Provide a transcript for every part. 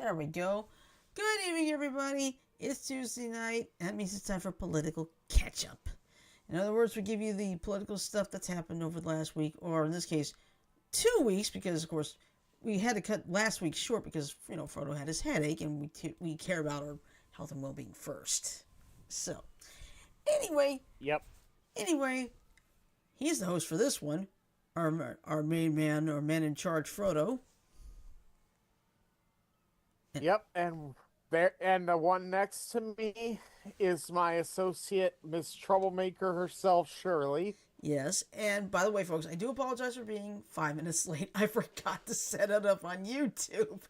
There we go. Good evening, everybody. It's Tuesday night. That means it's time for political catch-up. In other words, we give you the political stuff that's happened over the last week, or in this case, 2 weeks, because of course we had to cut last week short because Frodo had his headache, and we care about our health and well-being first. So, anyway, Yep. anyway, he's the host for this one. Our main man, or man in charge, Frodo. Yep. And the one next to me is my associate, Miss Troublemaker herself, Shirley. Yes, and by the way, folks, I do apologize for being 5 minutes late. I forgot to set it up on YouTube.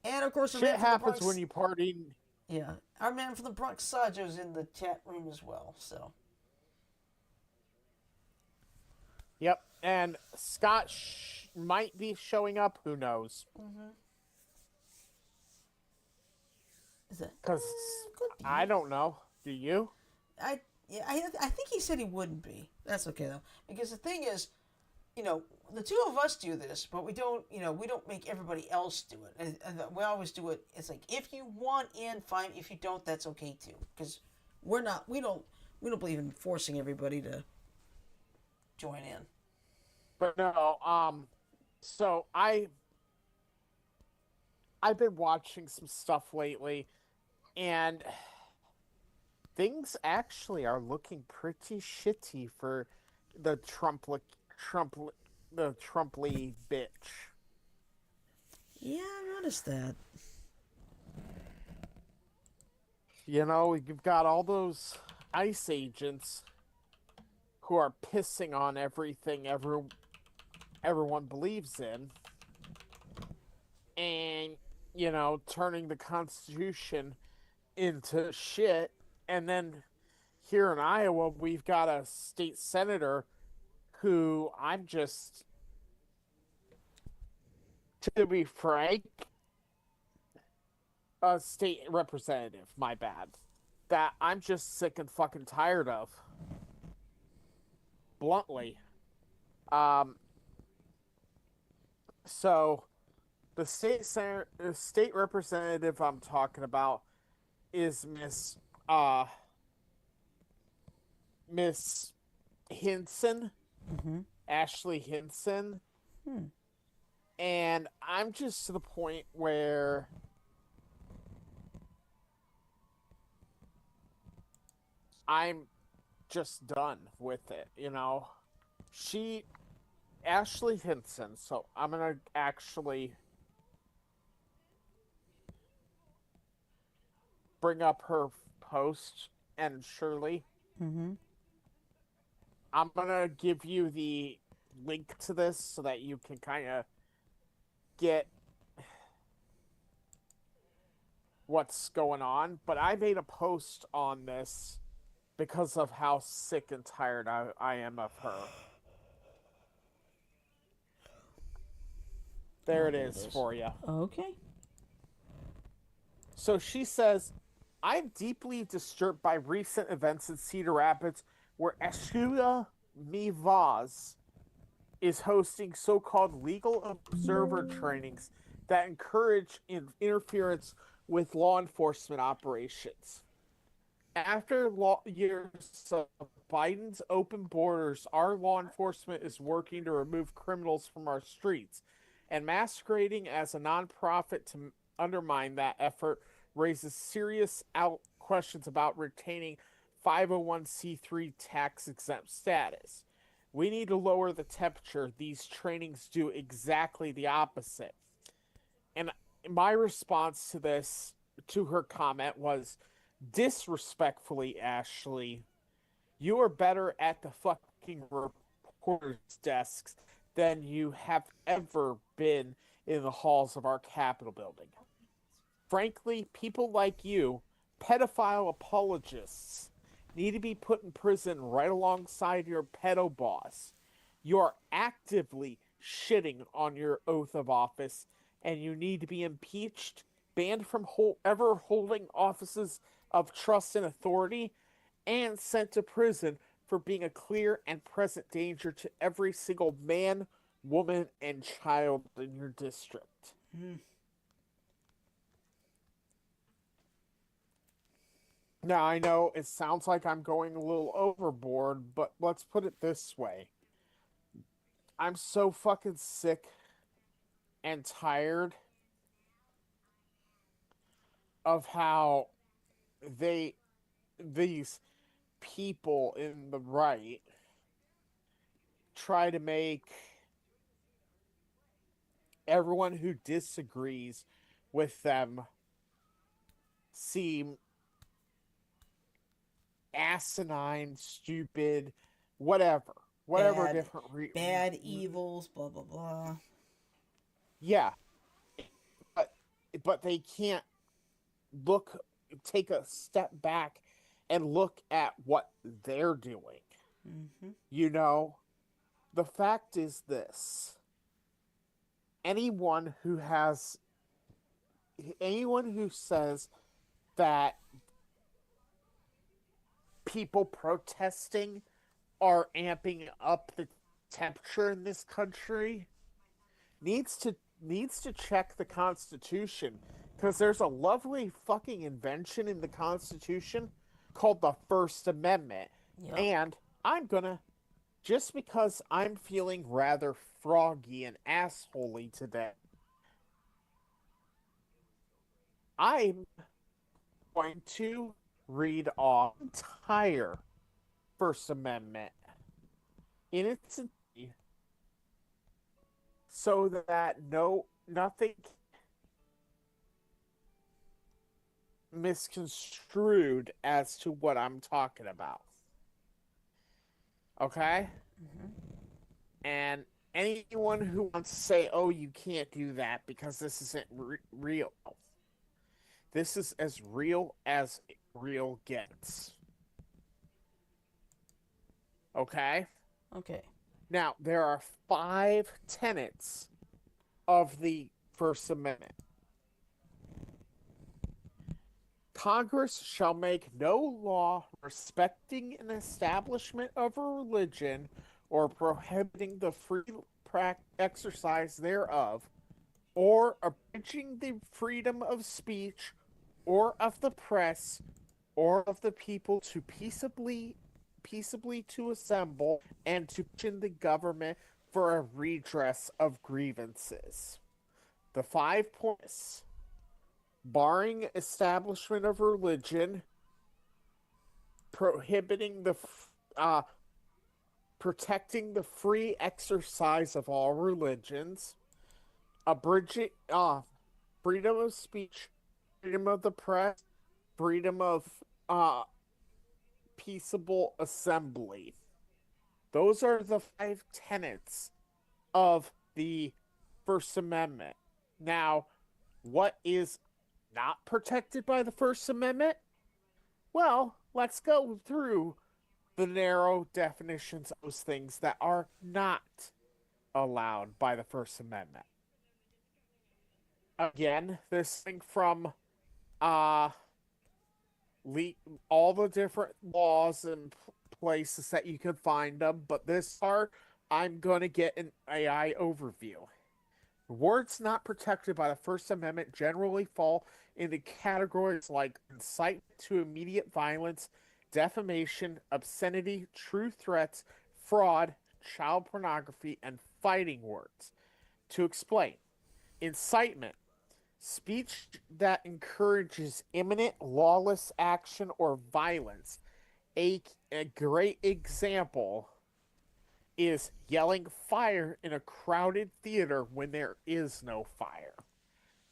And of course, Shit happens when you party. Yeah, our man from the Bronx, Sajo's in the chat room as well. So. Yep. And Scott might be showing up. Who knows? Mm-hmm. Is that? Because I don't know. Do you? I think he said he wouldn't be. That's okay though, because the thing is, the two of us do this, but we don't make everybody else do it. And we always do it. It's like, if you want in, fine. If you don't, that's okay too. Because we don't believe in forcing everybody to join in. But no. So I've been watching some stuff lately, and things actually are looking pretty shitty for the the Trumply bitch. Yeah, I noticed that. You've got all those ICE agents who are pissing on everything everyone believes in, and turning the Constitution into shit. And then here in Iowa, we've got a state senator who, I'm just, to be frank, a state representative, my bad, that I'm just sick and fucking tired of. Bluntly. So the state representative I'm talking about is Miss Hinson, Mm-hmm. Ashley Hinson. Hmm. And I'm just to the point where I'm just done with it, Ashley Hinson, so I'm gonna actually bring up her post, and Shirley, Mm-hmm. I'm gonna give you the link to this so that you can kind of get what's going on. But I made a post on this because of how sick and tired I am of her. There it is for you. Okay. So she says, I'm deeply disturbed by recent events in Cedar Rapids where Ashua Mivaz is hosting so-called legal observer trainings that encourage interference with law enforcement operations. After years of Biden's open borders, our law enforcement is working to remove criminals from our streets, and masquerading as a nonprofit to undermine that effort raises serious questions about retaining 501c3 tax-exempt status. We need to lower the temperature. These trainings do exactly the opposite. And my response to this, to her comment, was, disrespectfully, Ashley, you are better at the fucking reporter's desks than you have ever been in the halls of our Capitol building. Frankly, people like you, pedophile apologists, need to be put in prison right alongside your pedo boss. You are actively shitting on your oath of office, and you need to be impeached, banned from ever holding offices of trust and authority, and sent to prison for being a clear and present danger to every single man, woman and child in your district. Mm. Now, I know it sounds like I'm going a little overboard, but let's put it this way. I'm so fucking sick and tired of how they, these people in the right, try to make everyone who disagrees with them seem asinine, stupid, whatever, whatever Bad, different bad evils, blah blah blah. yeah, but they can't look take a step back and look at what they're doing. Mm-hmm. You know, the fact is this: anyone who has anyone who says that people protesting are amping up the temperature in this country needs to check the Constitution, because there's a lovely fucking invention in the Constitution called the First Amendment. Yep. And I'm gonna, just because I'm feeling rather froggy and assholey today, I'm going to read off the entire First Amendment in its entirety, so that nothing misconstrued as to what I'm talking about. Okay? Mm-hmm. And anyone who wants to say, "Oh, you can't do that because this isn't real," this is as real gets. Okay? Okay. Now, there are 5 tenets of the First Amendment. Congress shall make no law respecting an establishment of a religion or prohibiting the free exercise thereof, or abridging the freedom of speech, or of the press, or of the people to peaceably to assemble and to petition the government for a redress of grievances. The 5 points: barring establishment of religion, prohibiting the protecting the free exercise of all religions, abridging freedom of speech, freedom of the press, freedom of uh peaceable assembly. Those are the 5 tenets of the First Amendment. Now, what is not protected by the First Amendment? Well, let's go through the narrow definitions of those things that are not allowed by the First Amendment. Again, this thing from uh all the different laws and places that you can find them, but this part I'm going to get an AI overview. Words not protected by the First Amendment generally fall into categories like incitement to immediate violence, defamation, obscenity, true threats, fraud, child pornography, and fighting words. To explain, incitement: speech that encourages imminent lawless action or violence. A great example is yelling fire in a crowded theater when there is no fire.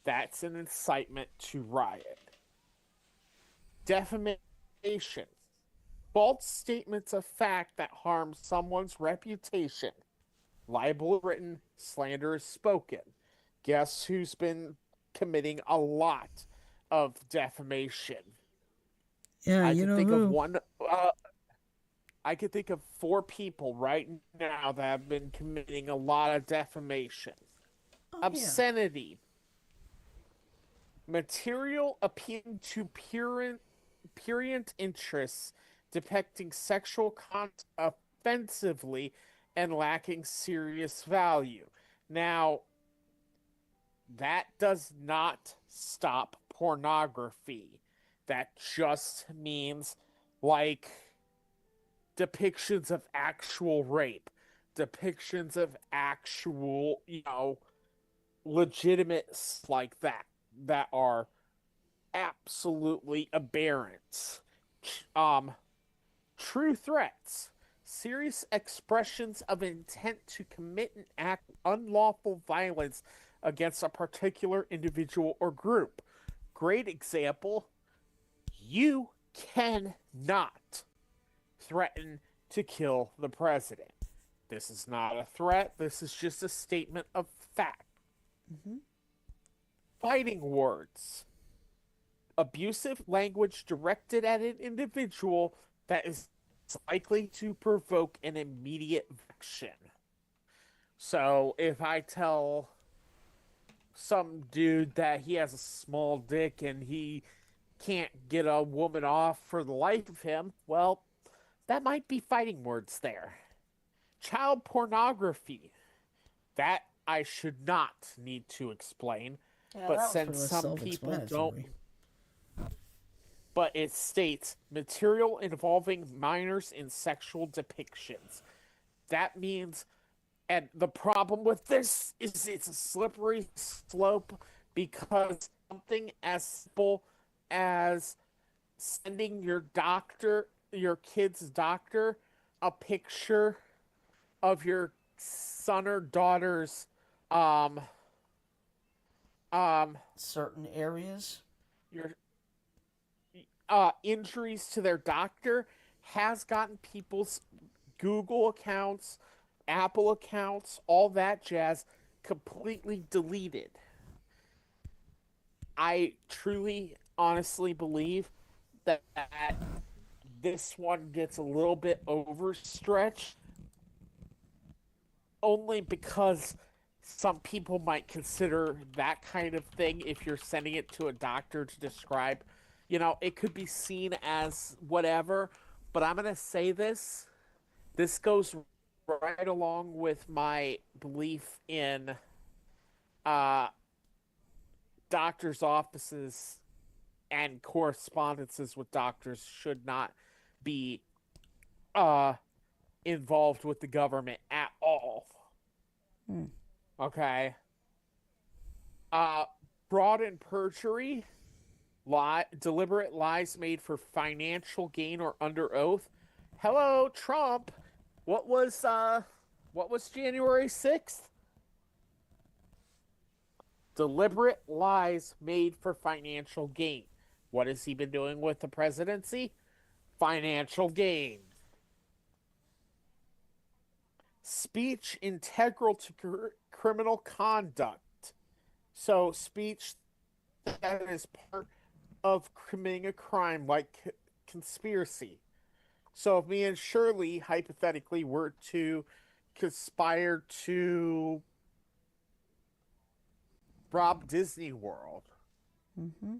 That's an incitement to riot. Defamation: false statements of fact that harm someone's reputation. Libel is written, slander is spoken. Guess who's been committing a lot of defamation? Yeah, I you can know think of who? one. I could think of 4 people right now that have been committing a lot of defamation. Oh yeah. Obscenity: material appealing to prurient interests, depicting sexual content offensively and lacking serious value. Now, that does not stop pornography. That just means like depictions of actual rape, depictions of actual, legitimate like that are absolutely aberrant. Um, True threats, serious expressions of intent to commit an act of unlawful violence against a particular individual or group. Great example, you cannot threaten to kill the president. This is not a threat, this is just a statement of fact. Mm-hmm. Fighting words, abusive language directed at an individual that is likely to provoke an immediate action. So if I tell some dude that he has a small dick and he can't get a woman off for the life of him, well, that might be fighting words there. Child pornography, that I should not need to explain, Yeah, but that was since pretty much some people don't, self-explanatory. but it states material involving minors in sexual depictions. That means, and the problem with this is it's a slippery slope because something as simple as sending your kid's doctor, a picture of your son or daughter's um um Certain areas. your injuries to their doctor has gotten people's Google accounts, Apple accounts, all that jazz completely deleted. I truly, honestly believe that this one gets a little bit overstretched only because some people might consider that kind of thing, if you're sending it to a doctor to describe, it could be seen as whatever. But I'm going to say this. This goes right along with my belief in uh, doctors' offices and correspondences with doctors should not be uh, involved with the government at all. Hmm. Okay. Uh, Fraud and perjury, deliberate lies made for financial gain or under oath. Hello, Trump. What was uh, what was January 6th? Deliberate lies made for financial gain. What has he been doing with the presidency? Financial gain. Speech integral to criminal conduct. So, speech that is part of committing a crime like conspiracy. So, if me and Shirley hypothetically were to conspire to rob Disney World, Mm-hmm.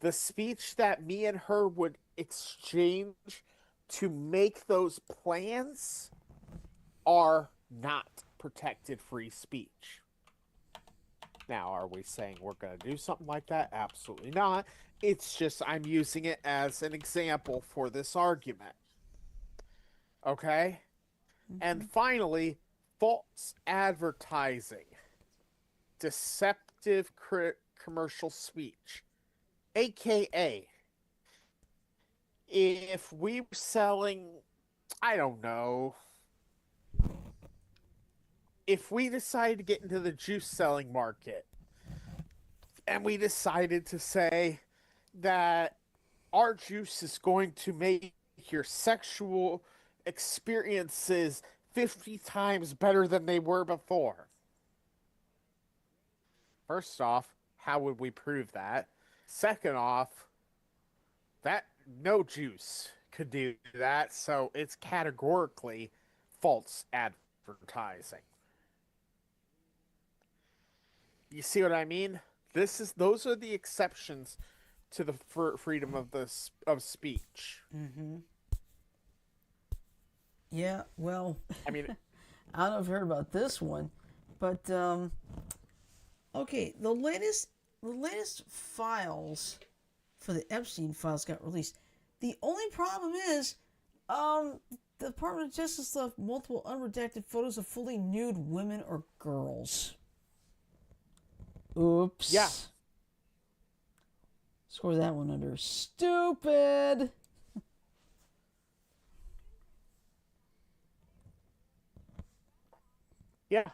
the speech that me and her would exchange to make those plans are not protected free speech. Now, are we saying we're going to do something like that? Absolutely not. It's just I'm using it as an example for this argument. Okay? Mm-hmm. And finally, false advertising, deceptive commercial speech. AKA, if we were selling, I don't know, if we decided to get into the juice selling market and we decided to say that our juice is going to make your sexual experiences 50 times better than they were before. First off, how would we prove that? Second off, that no juice could do that, so it's categorically false advertising. You see what I mean? Those are the exceptions to the freedom of speech. Mm-hmm. Yeah, well, I mean, I don't know if you heard about this one, but okay, the latest files for the Epstein files got released. The only problem is, the Department of Justice left multiple unredacted photos of fully nude women or girls. Oops. Yeah. Score that one under stupid. Yeah.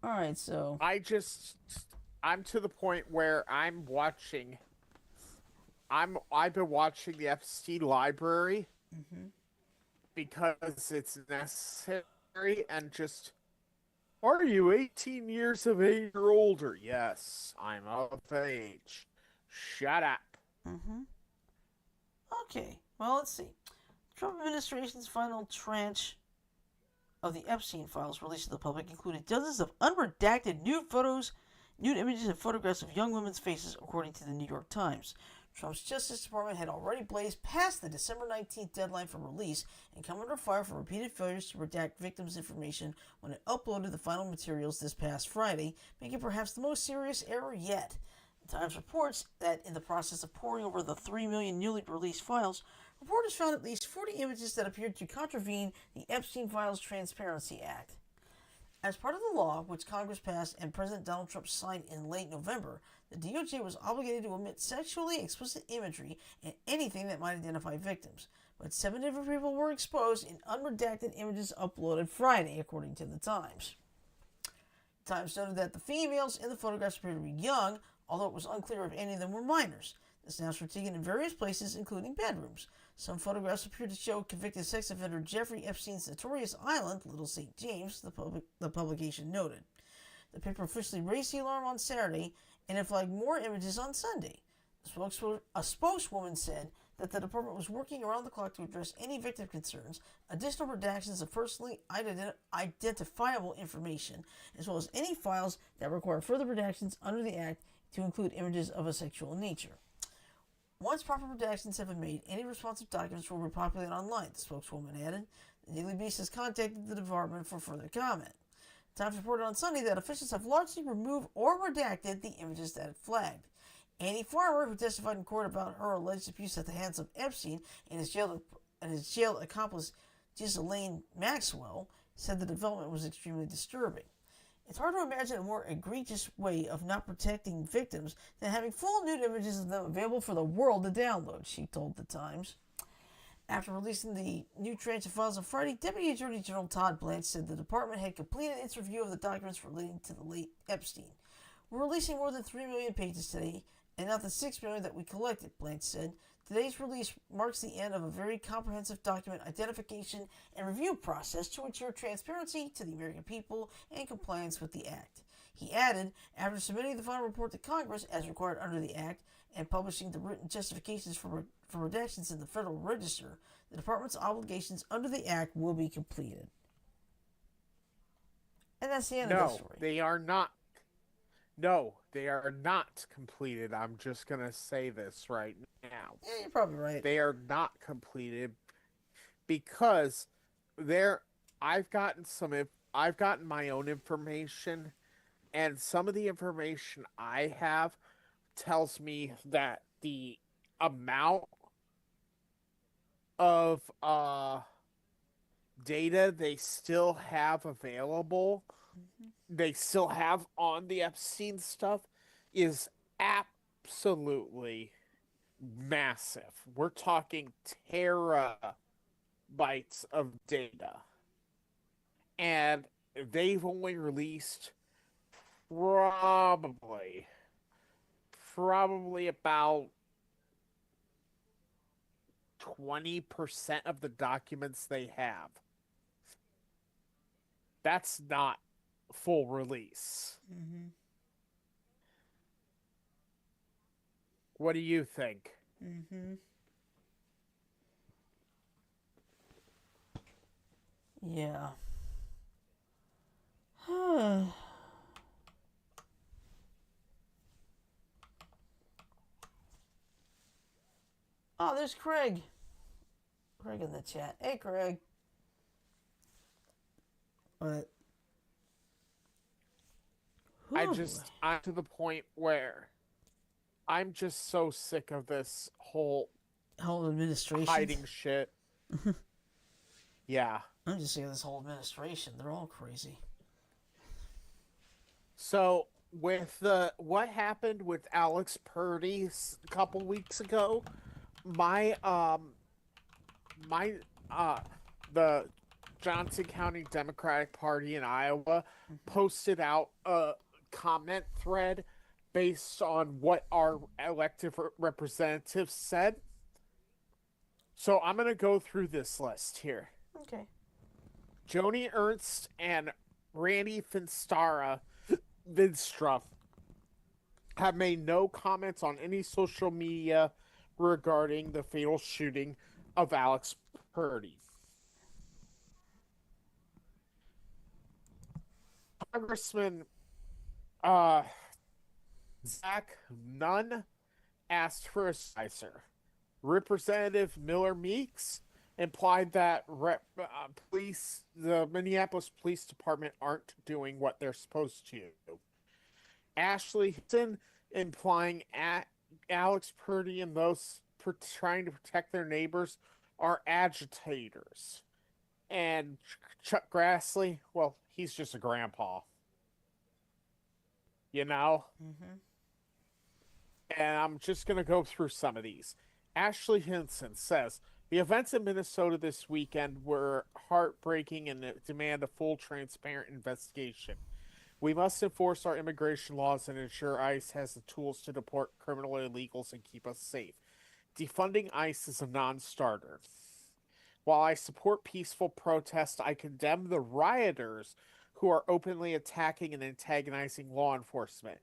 All right, so I'm to the point where I've been watching the Epstein library because it's necessary and just, are you 18 years of age or older? Yes, I'm of age. Shut up. okay. Well, let's see. Trump administration's final tranche of the Epstein files released to the public included dozens of unredacted nude images and photographs of young women's faces, according to the New York Times. Trump's Justice Department had already blazed past the December 19th deadline for release and come under fire for repeated failures to redact victims' information when it uploaded the final materials this past Friday, making perhaps the most serious error yet. The Times reports that in the process of poring over the 3 million newly released files, reporters found at least 40 images that appeared to contravene the Epstein Files Transparency Act. As part of the law, which Congress passed and President Donald Trump signed in late November, the DOJ was obligated to omit sexually explicit imagery and anything that might identify victims. But 7 different people were exposed in unredacted images uploaded Friday, according to the Times. The Times noted that the females in the photographs appeared to be young, although it was unclear if any of them were minors. The snaps were taken in various places, including bedrooms. Some photographs appeared to show convicted sex offender Jeffrey Epstein's notorious island, Little St. James, the publication noted. The paper officially raised the alarm on Saturday and it flagged more images on Sunday. A spokeswoman said that the department was working around the clock to address any victim concerns, additional redactions of personally identifiable information, as well as any files that require further redactions under the Act to include images of a sexual nature. Once proper redactions have been made, any responsive documents will be populated online, the spokeswoman added. The Daily Beast has contacted the department for further comment. The Times reported on Sunday that officials have largely removed or redacted the images that it flagged. Annie Farmer, who testified in court about her alleged abuse at the hands of Epstein and his jailed accomplice Ghislaine Maxwell, said the development was extremely disturbing. It's hard to imagine a more egregious way of not protecting victims than having full nude images of them available for the world to download, she told the Times. After releasing the new tranche of files on Friday, Deputy Attorney General Todd Blanche said the department had completed its review of the documents relating to the late Epstein. We're releasing more than 3 million pages today, and not the 6 million that we collected, Blanche said. Today's release marks the end of a very comprehensive document identification and review process to ensure transparency to the American people and compliance with the Act. He added, after submitting the final report to Congress as required under the Act and publishing the written justifications for redactions in the Federal Register, the Department's obligations under the Act will be completed. And that's the end of the story. They are not. No, they are not completed. I'm just going to say this right now. Yeah, you're probably right. They are not completed because I've gotten my own information, and some of the information I have tells me that the amount of data they still have available, they still have on the Epstein stuff, is absolutely massive. We're talking terabytes of data. And they've only released probably about 20% of the documents they have. That's not full release. Mm-hmm. What do you think? Mm-hmm. Yeah. Oh, there's Craig. Craig in the chat. Hey, Craig. But I'm whew, to the point where I'm just so sick of this whole whole administration. hiding shit. Yeah. I'm just sick of this whole administration. They're all crazy. So with the what happened with Alex Purdy a couple weeks ago, my my uh the Johnson County Democratic Party in Iowa posted out a comment thread based on what our elected representatives said. So I'm going to go through this list here. Okay. Joni Ernst and Randy Vinstruff have made no comments on any social media regarding the fatal shooting of Alex Purdy. Congressman Zach Nunn asked for a sizer. Representative Miller Meeks implied that the Minneapolis Police Department aren't doing what they're supposed to. Ashley Hinton implying Alex Purdy and those trying to protect their neighbors are agitators. And Chuck Grassley, well, he's just a grandpa. You know? Mm-hmm. And I'm just going to go through some of these. Ashley Hinson says, the events in Minnesota this weekend were heartbreaking and demand a full, transparent investigation. We must enforce our immigration laws and ensure ICE has the tools to deport criminal illegals and keep us safe. Defunding ICE is a non-starter. While I support peaceful protest, I condemn the rioters who are openly attacking and antagonizing law enforcement.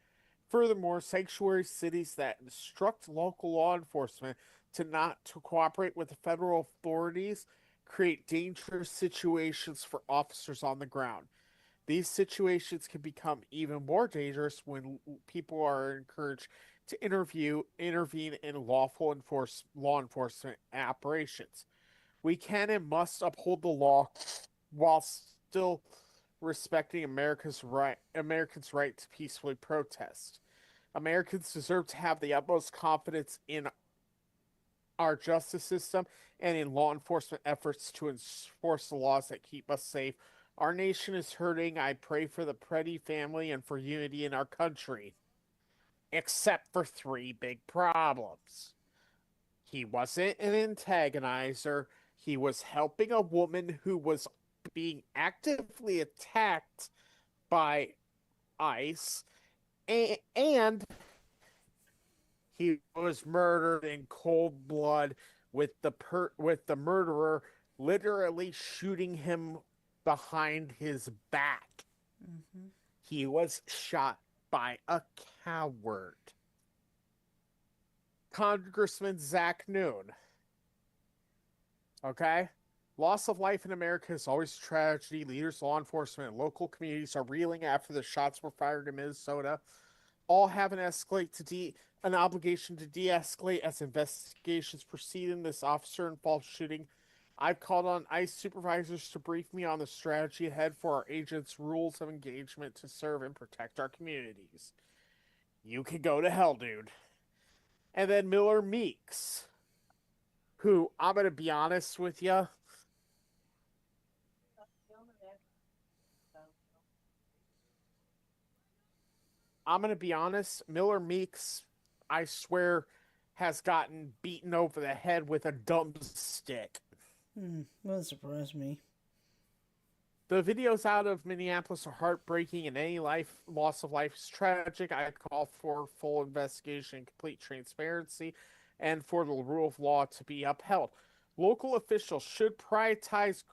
Furthermore, sanctuary cities that instruct local law enforcement to cooperate with the federal authorities create dangerous situations for officers on the ground. These situations can become even more dangerous when people are encouraged to intervene in law enforcement operations. We can and must uphold the law while still respecting Americans' right to peacefully protest. Americans deserve to have the utmost confidence in our justice system and in law enforcement efforts to enforce the laws that keep us safe. Our nation is hurting. I pray for the Preddy family and for unity in our country. Except for three big problems. He wasn't an antagonizer. He was helping a woman who was being actively attacked by ICE, and he was murdered in cold blood with the murderer literally shooting him behind his back. Mm-hmm. He was shot by a coward. Congressman Zach Noon. Okay? Loss of life in America is always a tragedy. Leaders, law enforcement, and local communities are reeling after the shots were fired in Minnesota. All have an obligation to de-escalate as investigations proceed in this officer-involved shooting. I've called on ICE supervisors to brief me on the strategy ahead for our agents' rules of engagement to serve and protect our communities. You can go to hell, dude. And then Miller Meeks, who, I'm going to be honest with you, Miller Meeks, I swear, has gotten beaten over the head with a dumb stick. Wouldn't surprise me. The videos out of Minneapolis are heartbreaking, and any loss of life is tragic. I call for full investigation and complete transparency, and for the rule of law to be upheld. Local officials should prioritize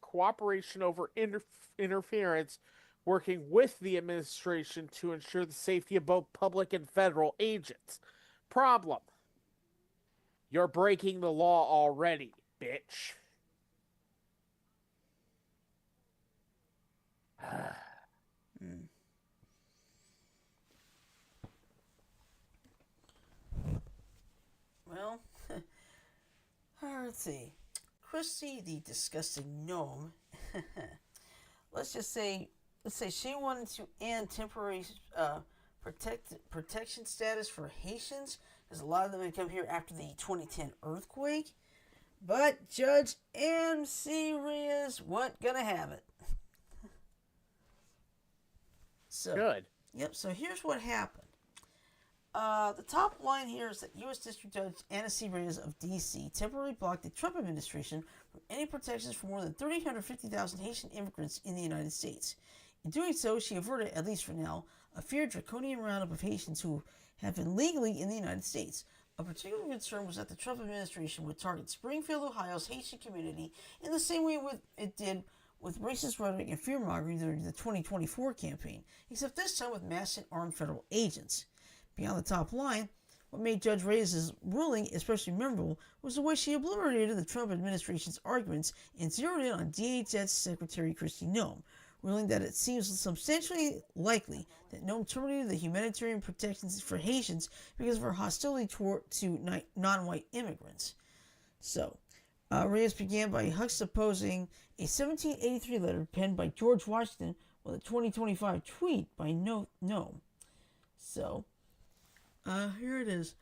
cooperation over interference, working with the administration to ensure the safety of both public and federal agents. Problem: you're breaking the law already, bitch. Mm. Well, let's see. Christy, the disgusting gnome, let's say she wanted to end temporary protection status for Haitians, because a lot of them had come here after the 2010 earthquake. But Judge M.C. Reyes wasn't gonna have it. So, Good. yep. So here's what happened. The top line here is that U.S. District Judge Anna C. Reyes of D.C. temporarily blocked the Trump administration from any protections for more than 350,000 Haitian immigrants in the United States. In doing so, she averted, at least for now, a feared draconian roundup of Haitians who have been legally in the United States. A particular concern was that the Trump administration would target Springfield, Ohio's Haitian community in the same way it did with racist rhetoric and fear-mongering during the 2024 campaign, except this time with masked and armed federal agents. Beyond the top line, what made Judge Reyes' ruling especially memorable was the way she obliterated the Trump administration's arguments and zeroed in on DHS Secretary Kristi Noem, ruling that it seems substantially likely that Noem terminated the humanitarian protections for Haitians because of her hostility to non-white immigrants. So, Reyes began by juxtaposing a 1783 letter penned by George Washington with a 2025 tweet by Noem. So, here it is.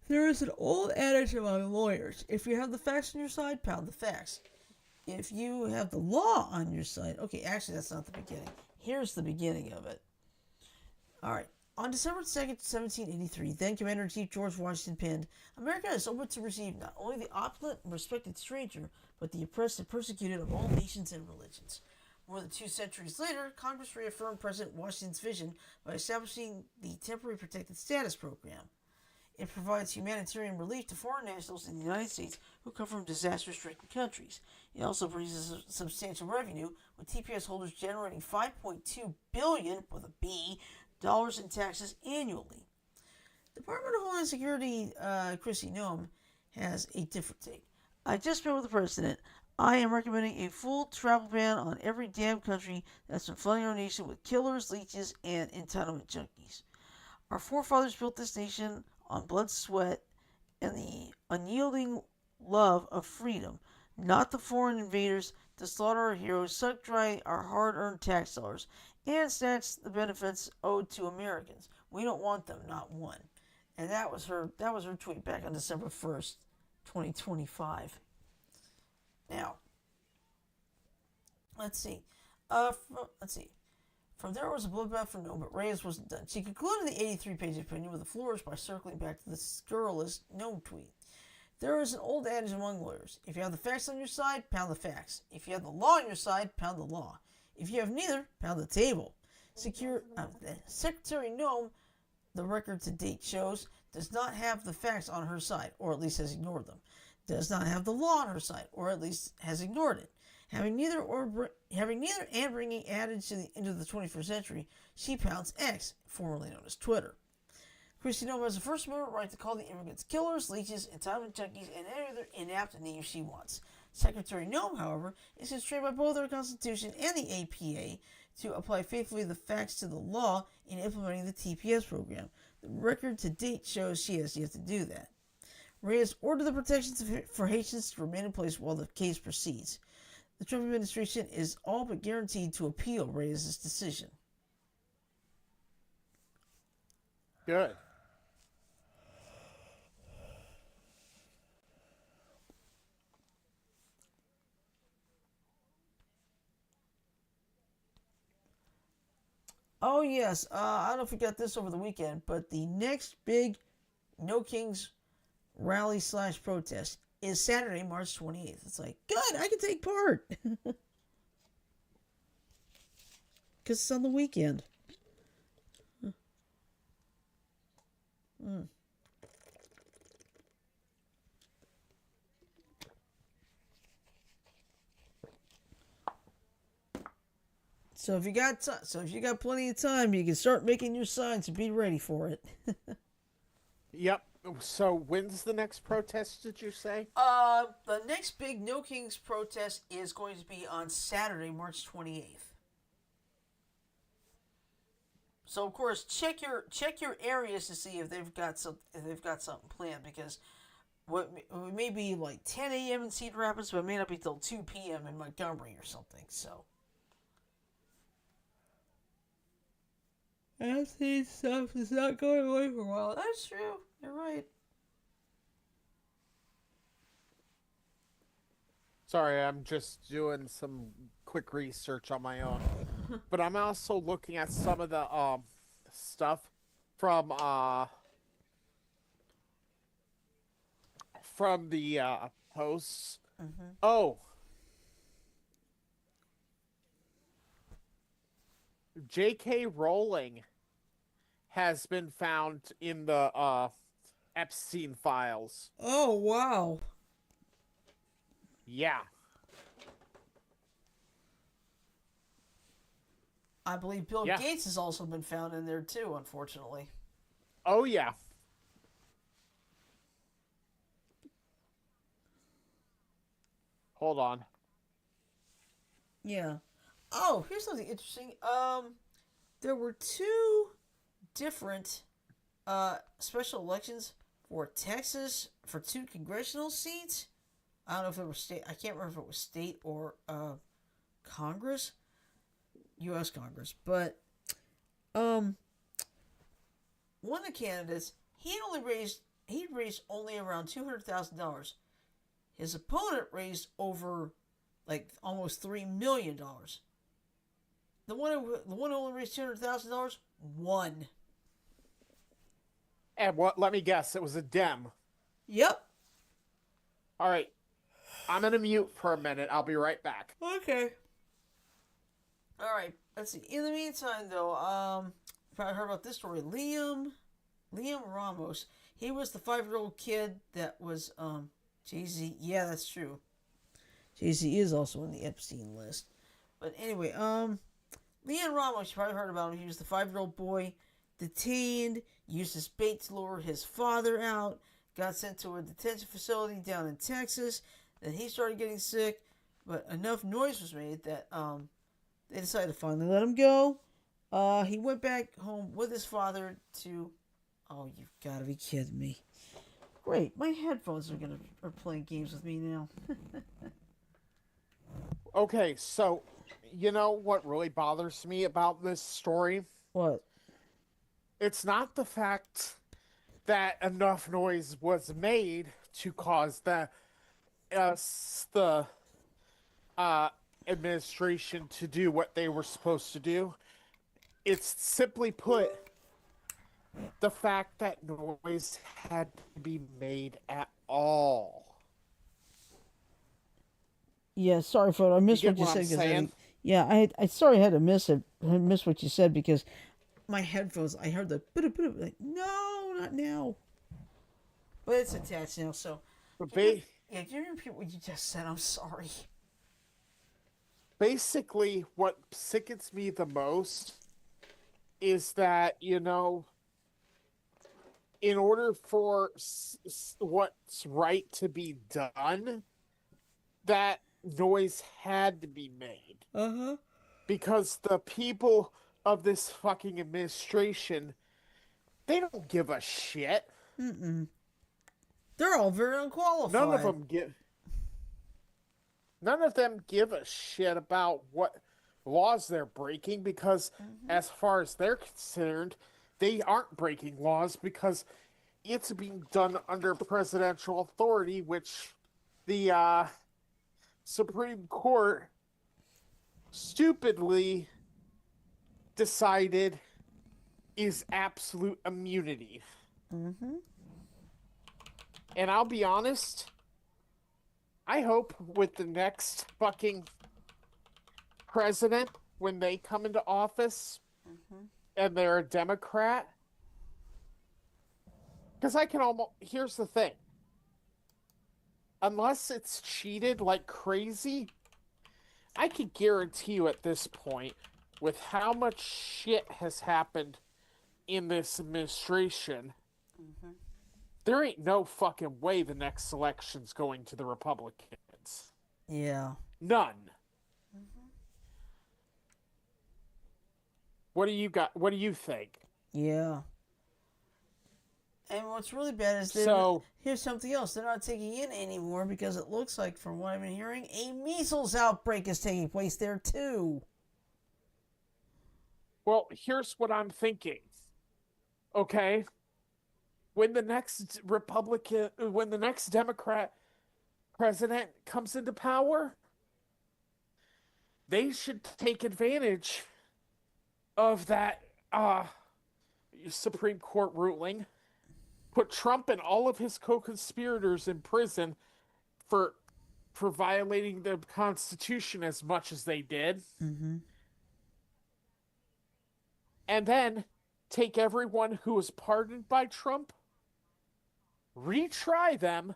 There is an old adage among lawyers. If you have the facts on your side, pound the facts. If you have the law on your side... Okay, actually, that's not the beginning. Here's the beginning of it. Alright. On December 2nd, 1783, then Commander-in-Chief George Washington penned, America is open to receive not only the opulent and respected stranger, but the oppressed and persecuted of all nations and religions. More than 2 centuries later, Congress reaffirmed President Washington's vision by establishing the Temporary Protected Status Program. It provides humanitarian relief to foreign nationals in the United States who come from disaster-stricken countries. It also brings a substantial revenue, with TPS holders generating $5.2 billion, with a B, dollars in taxes annually. Department of Homeland Security, Kristi Noem, has a different take. I just met with the president. I am recommending a full travel ban on every damn country that's been flooding our nation with killers, leeches, and entitlement junkies. Our forefathers built this nation on blood, sweat, and the unyielding love of freedom, not the foreign invaders to slaughter our heroes, suck dry our hard-earned tax dollars, and snatch the benefits owed to Americans. We don't want them, not one. And that was her tweet back on December 1st, 2025. Now, let's see. From there was a bloodbath for Noem, but Reyes wasn't done. She concluded the 83-page opinion with a flourish by circling back to the scurrilous Noem tweet. There is an old adage among lawyers. If you have the facts on your side, pound the facts. If you have the law on your side, pound the law. If you have neither, pound the table. Secretary Noem, the record to date shows, does not have the facts on her side, or at least has ignored them. Does not have the law on her side, or at least has ignored it. Having neither and bringing adage into the 21st century, she pounds X, formerly known as Twitter. Kristi Noem has the First Amendment right to call the immigrants killers, leeches, entitlement junkies, and any other inapt name she wants. Secretary Noem, however, is constrained by both our Constitution and the APA to apply faithfully the facts to the law in implementing the TPS program. The record to date shows she has yet to do that. Reyes ordered the protections for Haitians to remain in place while the case proceeds. The Trump administration is all but guaranteed to appeal Reyes' decision. Good. Oh, yes. I don't know if you got this over the weekend, but the next big No Kings rally / protest is Saturday, March 28th. It's like, good, I can take part. Because it's on the weekend. So if you got plenty of time, you can start making your signs and be ready for it. Yep. So when's the next protest, did you say? The next big No Kings protest is going to be on Saturday, March 28th. So of course, check your areas to see if they've got something planned, because it may be like 10 a.m. in Cedar Rapids, but it may not be till 2 p.m. in Montgomery or something. So Epstein stuff is not going away for a while. That's true. You're right. Sorry, I'm just doing some quick research on my own. But I'm also looking at some of the stuff from the posts. Mm-hmm. Oh, J.K. Rowling has been found in the Epstein files. Oh, wow. Yeah. I believe Bill Yeah. Gates has also been found in there too, unfortunately. Oh, yeah. Hold on. Yeah. Oh, here's something interesting. There were two different special elections for Texas for two congressional seats. I don't know if it was state. I can't remember if it was state or Congress, U.S. Congress. But one of the candidates he raised only around $200,000. His opponent raised over like almost $3 million. The one who only raised $200,000 won. And what? Let me guess. It was a Dem. Yep. All right. I'm gonna mute for a minute. I'll be right back. Okay. All right. Let's see. In the meantime, though, probably heard about this story. Liam Ramos. He was the 5-year-old kid that was Jay-Z. Yeah, that's true. Jay-Z is also on the Epstein list. But anyway, Liam Ramos. You probably heard about him. He was the 5-year-old boy detained. Used as bait to lure his father out. Got sent to a detention facility down in Texas. Then he started getting sick, but enough noise was made that they decided to finally let him go. He went back home with his father to. Oh, you've got to be kidding me! Great, my headphones are playing games with me now. Okay, so you know what really bothers me about this story? What? It's not the fact that enough noise was made to cause the administration to do what they were supposed to do. It's simply put the fact that noise had to be made at all. Yeah, sorry, Frodo. I missed You what get you what said. I'm saying? Yeah, I sorry I had to miss it. I missed what you said because my headphones. I heard the like no, not now. But it's attached now, so. But Can you repeat what you just said? I'm sorry. basically, what sickens me the most is that, you know, in order for what's right to be done, that noise had to be made. Uh-huh. Because the people of this fucking administration, they don't give a shit. Mm-mm. They're all very unqualified. None of them give a shit about what laws they're breaking because as far as they're concerned, they aren't breaking laws because it's being done under presidential authority, which the Supreme Court stupidly decided is absolute immunity. Mm-hmm. And I'll be honest, I hope with the next fucking president, when they come into office and they're a Democrat, because I can almost, here's the thing, unless it's cheated like crazy, I can guarantee you at this point, with how much shit has happened in this administration, there ain't no fucking way the next election's going to the Republicans. Yeah. None. What do you got? What do you think? Yeah. And what's really bad is here's something else. They're not taking in anymore because it looks like, from what I've been hearing, a measles outbreak is taking place there too. Well, here's what I'm thinking. Okay, when the next Democrat president comes into power, they should take advantage of that Supreme Court ruling, put Trump and all of his co-conspirators in prison for violating the Constitution as much as they did, Mm-hmm. and then take everyone who was pardoned by Trump, retry them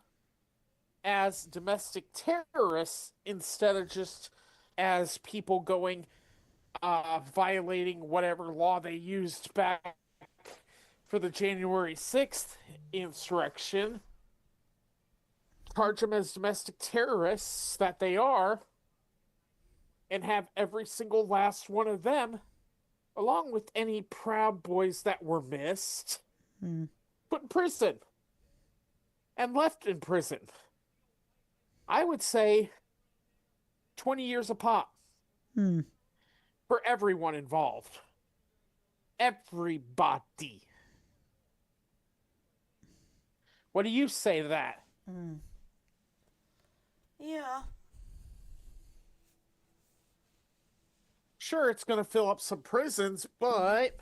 as domestic terrorists instead of just as people going violating whatever law they used back for the January 6th insurrection. Charge them as domestic terrorists that they are, and have every single last one of them, along with any Proud Boys that were missed, put in prison and left in prison. I would say 20 years a pop for everyone involved. Everybody. What do you say to that? Yeah. Sure, it's going to fill up some prisons, but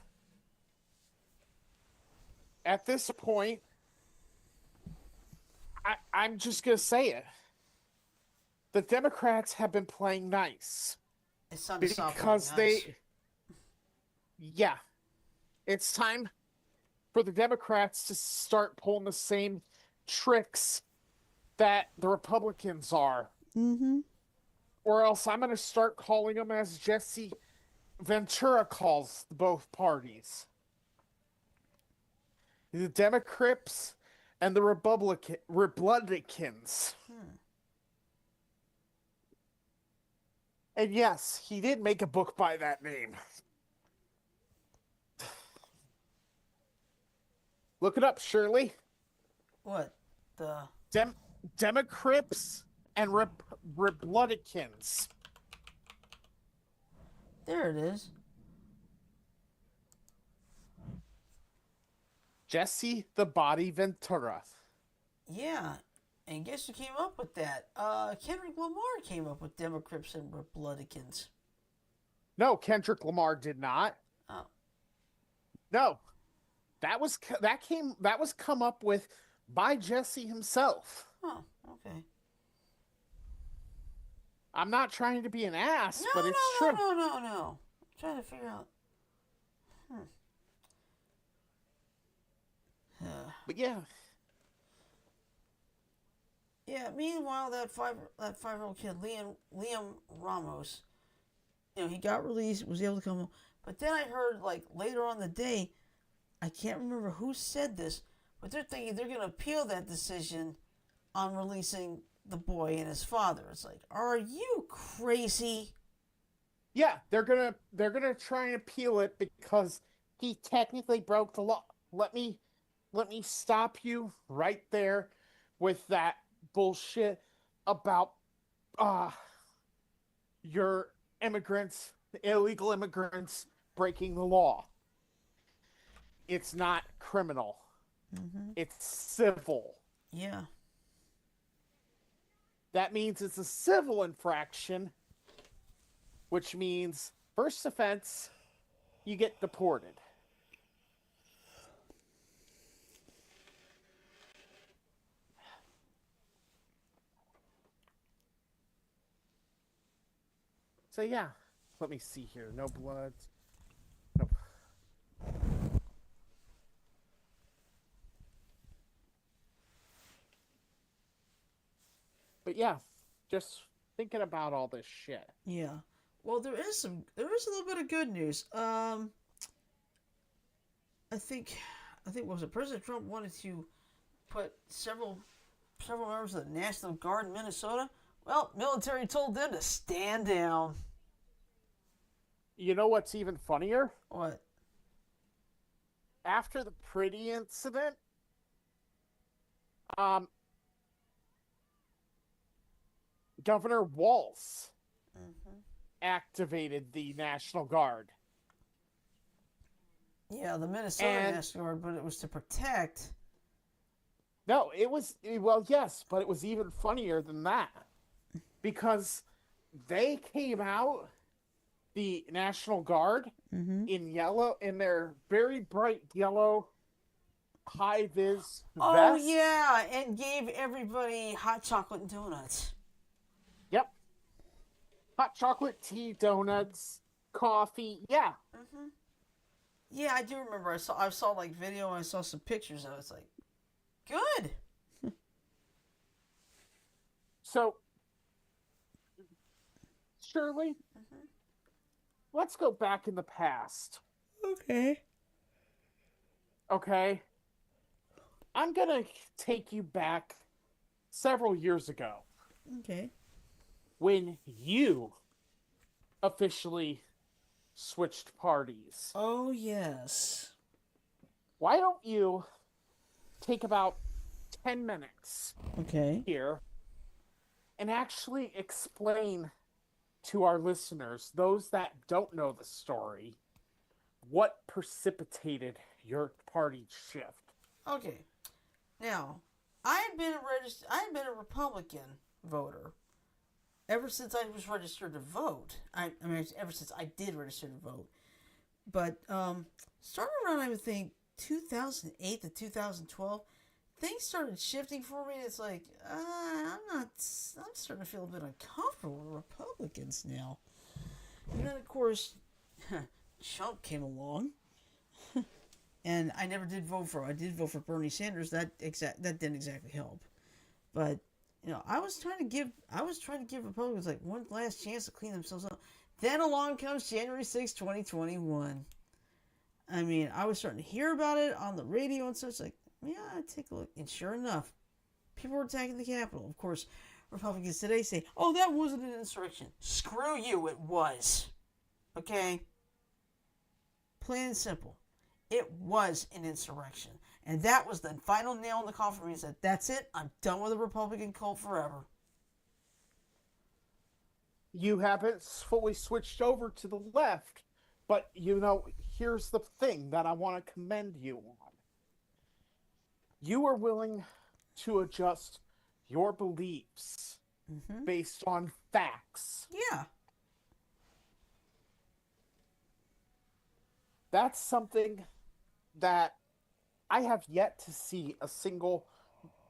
at this point, I'm just going to say it. The Democrats have been playing nice. It's time to stop Because playing nice. Yeah. It's time for the Democrats to start pulling the same tricks that the Republicans are. Mm-hmm. Or else I'm going to start calling them as Jesse Ventura calls both parties. The Democrats and the Republicans. And yes, he did make a book by that name. Look it up, Shirley. What? The Democrats and Republicans. There it is. Jesse the Body Ventura. Yeah. And guess who came up with that? Kendrick Lamar came up with Democrats and Republicans. No, Kendrick Lamar did not. Oh. No. That was come up with by Jesse himself. Oh, okay. I'm not trying to be an ass, No, but it's no, true. No. I'm trying to figure out. But yeah. Yeah. Meanwhile, that 5-year-old kid, Liam Ramos, he got released, was able to come home. But then I heard later on the day, I can't remember who said this, but they're thinking they're going to appeal that decision on releasing the boy and his father. It's like, are you crazy? Yeah, they're gonna try and appeal it because he technically broke the law. Let me stop you right there with that bullshit about your immigrants, illegal immigrants breaking the law. It's not criminal. Mm-hmm. It's civil. Yeah. That means it's a civil infraction, which means first offense, you get deported. So yeah, let me see here. No blood. Nope. But yeah, just thinking about all this shit. Yeah. Well, there is a little bit of good news. I think was it President Trump wanted to put several members of the National Guard in Minnesota. Well, military told them to stand down. You know what's even funnier? What? After the Pretty incident, Governor Walz activated the National Guard. Yeah, the Minnesota And National Guard, but it was to protect. no, it was, well, yes, but it was even funnier than that because they came out, the National Guard, Mm-hmm. in yellow, in their very bright yellow high vis Oh vest. yeah, and gave everybody hot chocolate and donuts. Yep. Hot chocolate, tea, donuts, coffee. Yeah. Mm-hmm. Yeah, I do remember. I saw like video. And I saw some pictures of it. It's like good. So, Shirley, Mm-hmm. let's go back in the past. Okay. Okay. I'm going to take you back several years ago Okay. when you officially switched parties. Oh yes. Why don't you take about 10 minutes Okay. here and actually explain to our listeners, those that don't know the story, what precipitated your party shift? Okay. Now, I had been a Republican voter ever since I was registered to vote. I mean, ever since I did register to vote. But starting around, I would think 2008 to 2012, things started shifting for me. It's like I'm starting to feel a bit uncomfortable with Republicans now. And then of course, Trump came along. And I never did vote for him. I did vote for Bernie Sanders. That didn't exactly help. But I was trying to give Republicans like one last chance to clean themselves up. Then along comes January 6th, 2021. I mean, I was starting to hear about it on the radio and such. Like, yeah, take a look. And sure enough, people were attacking the Capitol. Of course, Republicans today say, "Oh, that wasn't an insurrection." Screw you, it was. Okay, plain and simple. It was an insurrection. And that was the final nail in the coffin for me. He said, that's it. I'm done with the Republican cult forever. You haven't fully switched over to the left, but here's the thing that I want to commend you on. You are willing to adjust your beliefs based on facts. Yeah. That's something that I have yet to see a single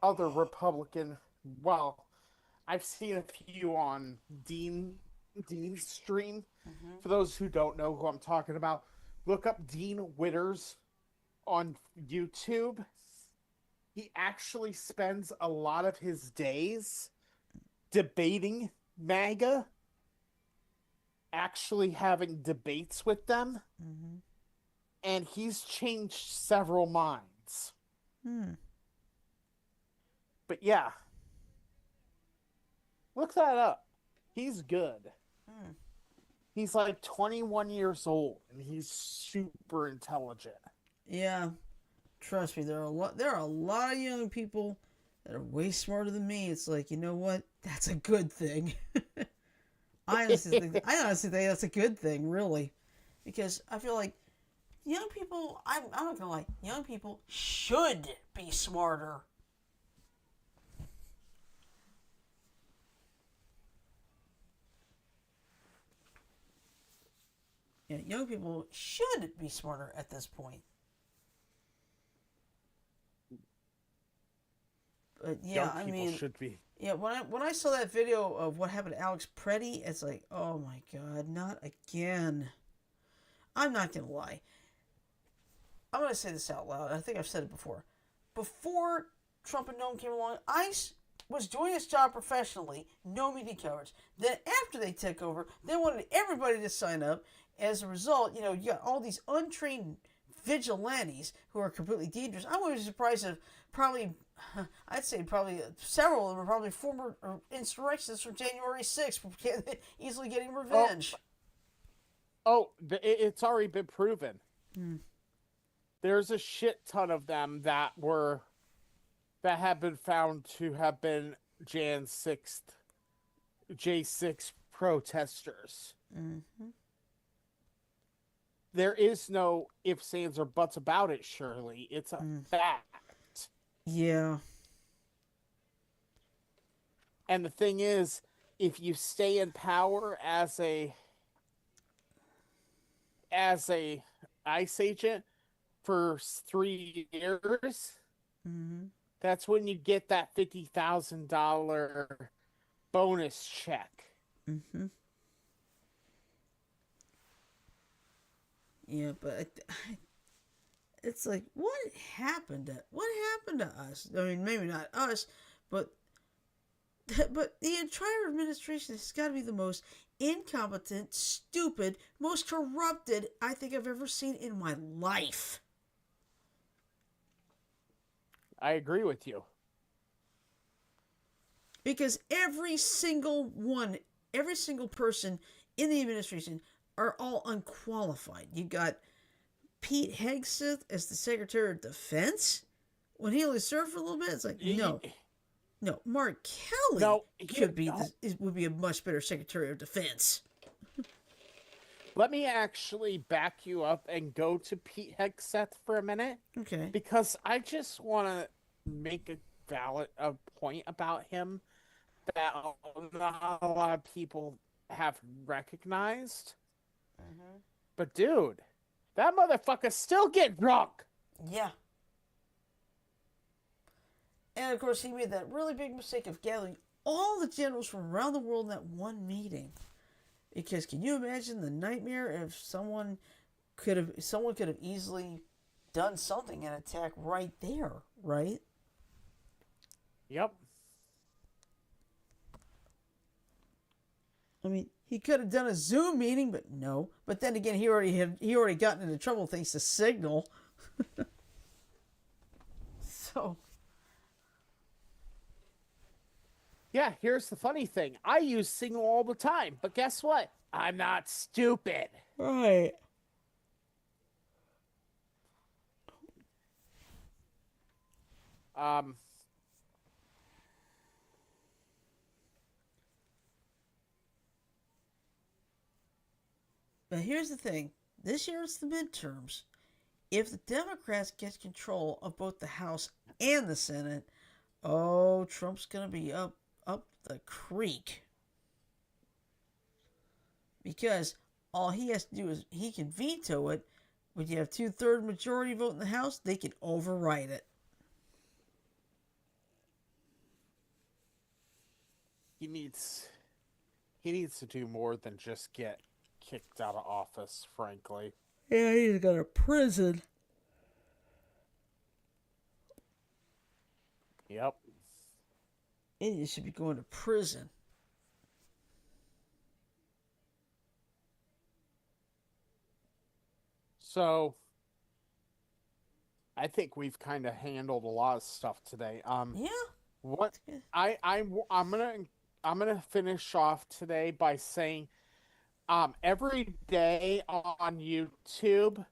other Republican. Well, I've seen a few on Dean's stream. For those who don't know who I'm talking about, look up Dean Witters on YouTube. He actually spends a lot of his days debating MAGA, actually having debates with them. And he's changed several minds. But yeah, look that up. He's good. He's like 21 years old, and he's super intelligent. Yeah. Trust me, there are a lot of young people that are way smarter than me. It's like, you know what? That's a good thing. I honestly think that's a good thing, really. Because I feel like young people, I'm not gonna lie, young people should be smarter. Yeah, young people should be smarter at this point. But yeah, Young I people mean, should be. yeah, when I saw that video of what happened to Alex Preddy, it's like, oh my god, not again. I'm not gonna lie. I'm gonna say this out loud. I think I've said it before. Before Trump and Noam came along, ICE was doing its job professionally, no media coverage. Then after they took over, they wanted everybody to sign up. As a result, you got all these untrained vigilantes who are completely dangerous. I wouldn't be surprised if I'd say probably several of them are probably former insurrectionists from January 6th, easily getting revenge. It's already been proven. There's a shit ton of them that have been found to have been J6 protesters. There is no ifs, ands, or buts about it, Shirley. It's a Mm, fact. yeah. And the thing is, if you stay in power as a ICE agent for 3 years, Hmm. that's when you get that $50,000 bonus check. Hmm. Yeah, but it's like, what happened to us? I mean, maybe not us, but but the entire administration has got to be the most incompetent, stupid, most corrupted I think I've ever seen in my life. I agree with you. Because every single person in the administration are all unqualified. You got Pete Hegseth as the Secretary of Defense. When he only served for a little bit, it's like, no, no. Mark Kelly No, here, could be would be a much better Secretary of Defense. let me actually back you up and go to Pete Hegseth for a minute Okay. because I just want to make a point about him that not a lot of people have recognized. Mm-hmm. But dude, that motherfucker still get drunk. Yeah. And of course, he made that really big mistake of gathering all the generals from around the world in that one meeting. Because can you imagine the nightmare if someone could have easily done something and attack right there, right? Yep. I mean, he could have done a Zoom meeting, but no. But then again, he already gotten into trouble thanks to Signal. So Yeah, here's the funny thing. I use Signal all the time, but guess what? I'm not stupid. right. Um, But here's the thing: this year it's the midterms. If the Democrats get control of both the House and the Senate, oh, Trump's gonna be up the creek because all he has to do is he can veto it. When you have 2/3 majority vote in the House, they can override it. he needs he needs to do more than just get kicked out of office, frankly. Yeah, he's got a prison. Yep. And you should be going to prison. So I think we've kind of handled a lot of stuff today. Yeah. What I'm gonna finish off today by saying, every day on YouTube,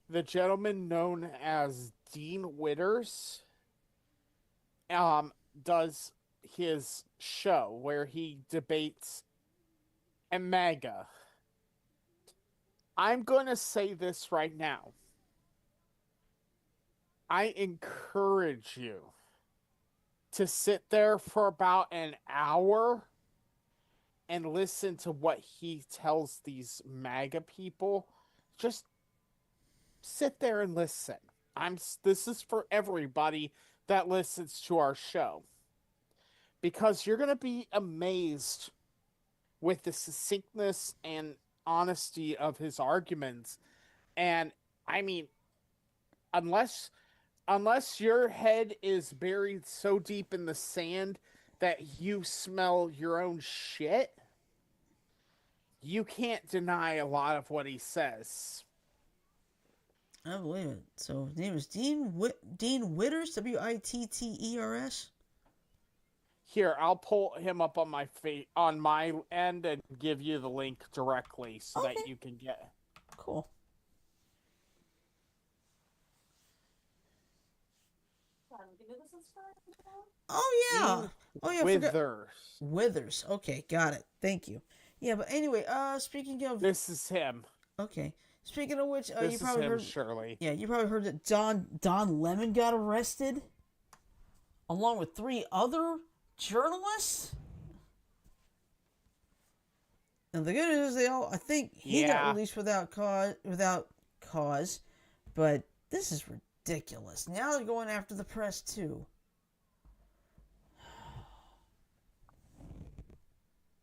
the gentleman known as Dean Witters, um, does his show where he debates MAGA. I'm gonna say this right now. I encourage you to sit there for about an hour and listen to what he tells these MAGA people. Just sit there and listen. This is for everybody that listens to our show because you're going to be amazed with the succinctness and honesty of his arguments. And I mean, unless your head is buried so deep in the sand that you smell your own shit, you can't deny a lot of what he says. I believe it. So his name is Dean Witters, Witters. Here, I'll pull him up on on my end and give you the link directly so Okay. that you can get. Cool. Oh yeah. Dean Oh yeah. I forgot. Withers. Withers. Okay, got it. Thank you. Yeah, but anyway, speaking of This is him. okay, Speaking of which, you This is probably him, heard. Shirley. Yeah, you probably heard that Don Lemon got arrested, along with 3 other journalists. And the good news is I think he got Yeah. released without cause, but this is ridiculous. Now they're going after the press too.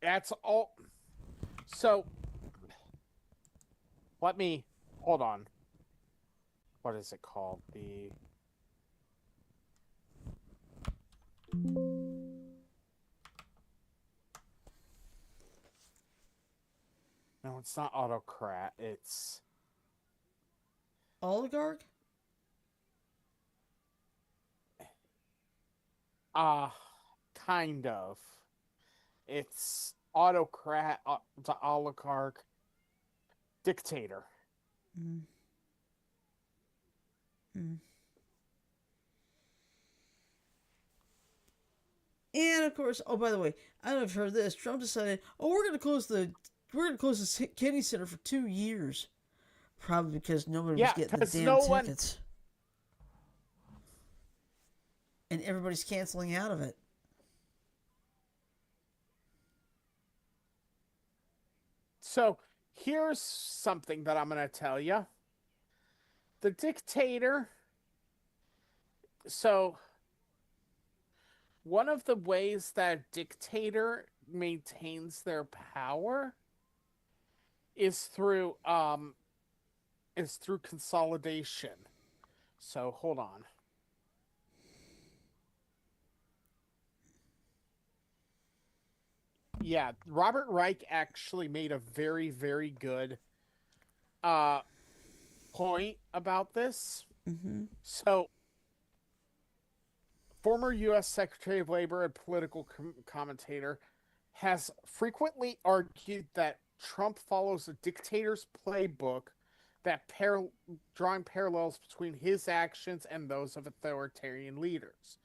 That's all. So, let me hold on. What is it called? No, it's not autocrat. It's Oligarch? uh kind of. It's autocrat, the oligarch, dictator. Mm. Mm. And of course, oh, by the way, I don't know if you've heard this. Trump decided, we're going to close the Kennedy Center for 2 years, probably because nobody was Yeah, getting the because damn no one. tickets, and everybody's canceling out of it. So here's something that I'm going to tell you. The dictator. So one of the ways that a dictator maintains their power is through consolidation. So hold on. Yeah, Robert Reich actually made a very, very good uh point about this. Mm-hmm. So, former U.S. Secretary of Labor and political commentator has frequently argued that Trump follows a dictator's playbook that drawing parallels between his actions and those of authoritarian leaders.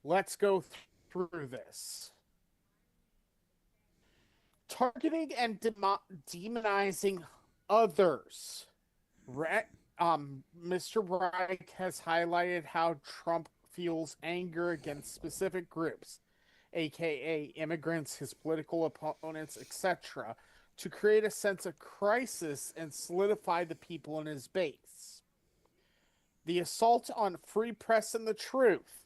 Let's go through this. Targeting and demonizing others. Mr. Reich has highlighted how Trump feels anger against specific groups, aka immigrants, his political opponents, etc., to create a sense of crisis and solidify the people in his base. The assault on free press and the truth.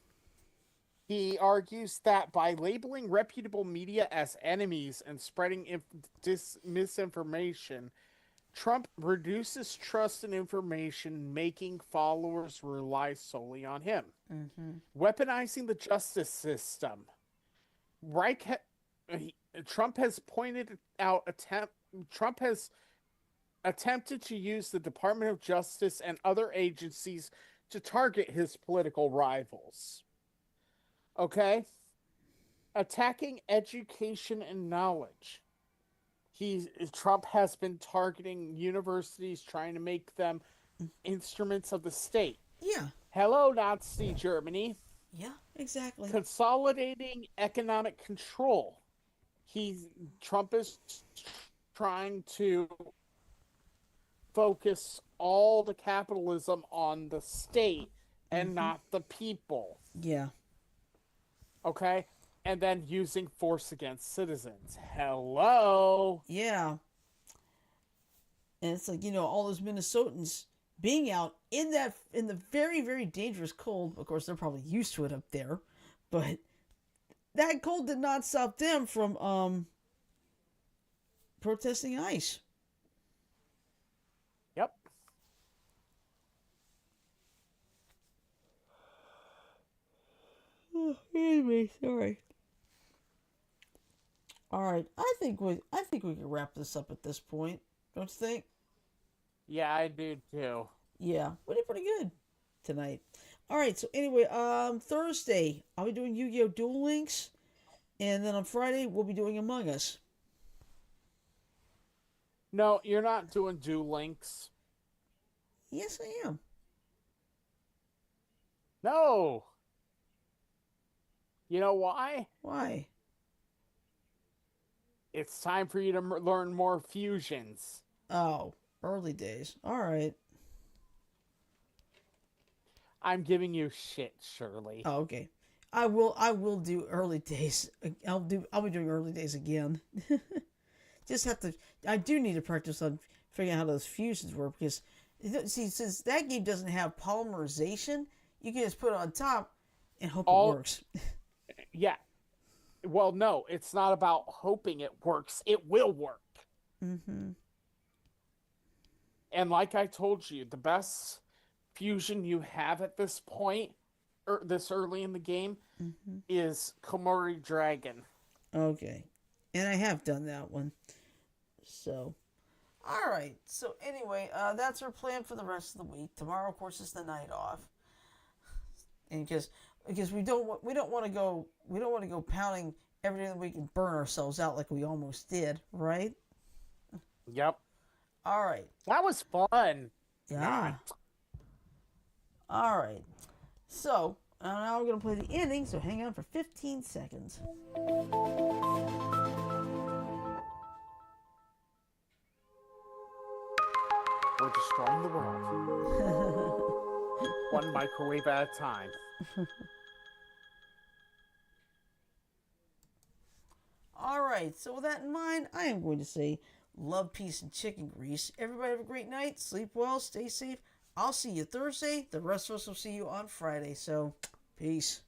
He argues that by labeling reputable media as enemies and spreading misinformation, Trump reduces trust in information, making followers rely solely on him. Mm-hmm. Weaponizing the justice system. Trump has pointed out Trump has attempted to use the Department of Justice and other agencies to target his political rivals. Okay? Attacking education and knowledge. Trump has been targeting universities, trying to make them instruments of the state. Yeah. Hello, Nazi Germany. Yeah, exactly. Consolidating economic control. Trump is trying to focus all the capitalism on the state and not the people. Yeah. Okay? And then using force against citizens. Hello. Yeah. And it's like, all those Minnesotans being out in the very, very dangerous cold. Of course, they're probably used to it up there, but that cold did not stop them from protesting ICE. Yep. Anyway, sorry. All right, I think we can wrap this up at this point. Don't you think? Yeah, I do too. Yeah, we did pretty good tonight. All right, so anyway, Thursday I'll be doing Yu-Gi-Oh! Duel Links, and then on Friday we'll be doing Among Us. No, you're not doing Duel Links. Yes, I am. No. You know why? Why? It's time for you to learn more fusions. Oh, Early days. All right. I'm giving you shit, Shirley. Oh, okay. I will do early days. I'll be doing early days again. Just have to. I do need to practice on figuring out how those fusions work because see, since that game doesn't have polymerization, you can just put it on top and hope it All works. yeah. Well, no, it's not about hoping it works. It will work. Mm-hmm. And like I told you, the best fusion you have at this point, or this early in the game, Mm-hmm. is Komori Dragon. Okay, and I have done that one. So, all right. So anyway, that's our plan for the rest of the week. Tomorrow, of course, is the night off, and because we don't want to go pounding every day of the week and burn ourselves out like we almost did, right? Yep. All right. That was fun. Yeah. Not. All right. So now we're gonna play the ending. So hang on for 15 seconds. We're destroying the world. One microwave at a time. All right. So with that in mind, I am going to say love, peace, and chicken grease. Everybody have a great night. Sleep well. Stay safe. I'll see you Thursday. The rest of us will see you on Friday. So, peace.